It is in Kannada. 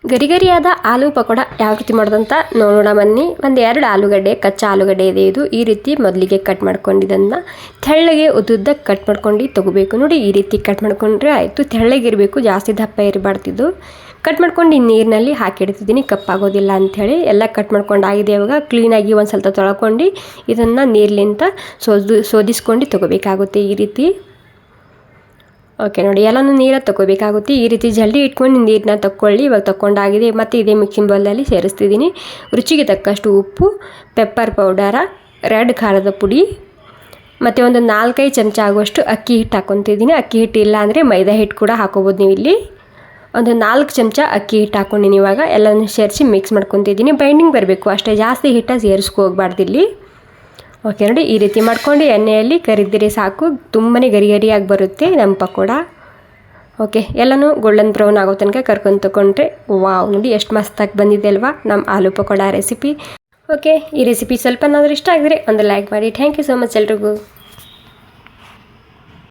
ಗರಿಗರಿಯಾದ ಆಲೂ ಪಕೋಡ ಯಾವ ರೀತಿ ಮಾಡೋದಂತ ನೋಡೋಣ ಬನ್ನಿ. ಒಂದು 2 ಆಲೂಗಡ್ಡೆ, ಕಚ್ಚಾ ಆಲೂಗಡ್ಡೆ ಇದೆ. ಇದು ಈ ರೀತಿ ಮೊದಲಿಗೆ ಕಟ್ ಮಾಡ್ಕೊಂಡಿದ್ದನ್ನು ತೆಳ್ಳಗೆ ಉದ್ದುದ್ದಕ್ಕೆ ಕಟ್ ಮಾಡ್ಕೊಂಡು ತೊಗೋಬೇಕು. ನೋಡಿ ಈ ರೀತಿ ಕಟ್ ಮಾಡ್ಕೊಂಡ್ರೆ ಆಯಿತು. ತೆಳ್ಳಗಿರಬೇಕು, ಜಾಸ್ತಿ ದಪ್ಪ ಇರಬಾರ್ದಿದ್ದು. ಕಟ್ ಮಾಡ್ಕೊಂಡು ಈ ನೀರಿನಲ್ಲಿ ಹಾಕಿಡ್ತಿದ್ದೀನಿ ಕಪ್ಪಾಗೋದಿಲ್ಲ ಅಂಥೇಳಿ. ಎಲ್ಲ ಕಟ್ ಮಾಡ್ಕೊಂಡಾಗಿದೆ. ಇವಾಗ ಕ್ಲೀನಾಗಿ ಒಂದು ಸ್ವಲ್ಪ ತೊಳ್ಕೊಂಡು ಇದನ್ನು ನೀರ್ಲಿಂದ ಸೋದಿಸ್ಕೊಂಡು ತೊಗೋಬೇಕಾಗುತ್ತೆ ಈ ರೀತಿ. ಓಕೆ ನೋಡಿ, ಎಲ್ಲನೂ ನೀರಲ್ಲಿ ತೊಗೋಬೇಕಾಗುತ್ತೆ. ಈ ರೀತಿ ಜಲ್ದಿ ಇಟ್ಕೊಂಡು ನೀರನ್ನ ತಗೊಳ್ಳಿ. ಇವಾಗ ತಗೊಂಡಾಗಿದೆ. ಮತ್ತು ಇದೇ ಮಿಕ್ಸಿಂಗ್ ಬೌಲಲ್ಲಿ ಸೇರಿಸ್ತಿದ್ದೀನಿ. ರುಚಿಗೆ ತಕ್ಕಷ್ಟು ಉಪ್ಪು, ಪೆಪ್ಪರ್ ಪೌಡರ, ರೆಡ್ ಖಾರದ ಪುಡಿ ಮತ್ತು ಒಂದು 4-5 ಚಮಚ ಆಗುವಷ್ಟು ಅಕ್ಕಿ ಹಿಟ್ಟು ಹಾಕ್ಕೊತಿದ್ದೀನಿ. ಅಕ್ಕಿ ಹಿಟ್ಟು ಇಲ್ಲ ಅಂದರೆ ಮೈದಾ ಹಿಟ್ಟು ಕೂಡ ಹಾಕೋಬೋದು ನೀವು ಇಲ್ಲಿ. ಒಂದು 4 ಚಮಚ ಅಕ್ಕಿ ಹಿಟ್ಟು ಹಾಕ್ಕೊಂಡಿನಿ. ಇವಾಗ ಎಲ್ಲನೂ ಸೇರಿಸಿ ಮಿಕ್ಸ್ ಮಾಡ್ಕೊತಿದ್ದೀನಿ. ಬೈಂಡಿಂಗ್ ಬರಬೇಕು ಅಷ್ಟೇ, ಜಾಸ್ತಿ ಹಿಟ್ಟು ಸೇರಿಸ್ಕೋಬಾರ್ದು ಇಲ್ಲಿ. ಓಕೆ ನೋಡಿ, ಈ ರೀತಿ ಮಾಡ್ಕೊಂಡು ಎಣ್ಣೆಯಲ್ಲಿ ಕರಿದಿರಿ ಸಾಕು. ತುಂಬಾ ಗರಿಗರಿಯಾಗಿ ಬರುತ್ತೆ ನಮ್ಮ ಪಕೋಡ. ಓಕೆ, ಎಲ್ಲನೂ ಗೋಲ್ಡನ್ ಬ್ರೌನ್ ಆಗೋ ತನಕ ಕರ್ಕೊಂಡು ತಗೊಂಡ್ರೆ ವಾವ್, ನೋಡಿ ಎಷ್ಟು ಮಸ್ತಾಗಿ ಬಂದಿದೆ ಅಲ್ವಾ ನಮ್ಮ ಆಲೂ ಪಕೋಡ ರೆಸಿಪಿ. ಓಕೆ, ಈ ರೆಸಿಪಿ ಸ್ವಲ್ಪನಾದರೂ ಇಷ್ಟ ಆಗಿದ್ರೆ ಒಂದು ಲೈಕ್ ಮಾಡಿ. ಥ್ಯಾಂಕ್ ಯು ಸೊ ಮಚ್ ಎಲ್ರಿಗೂ.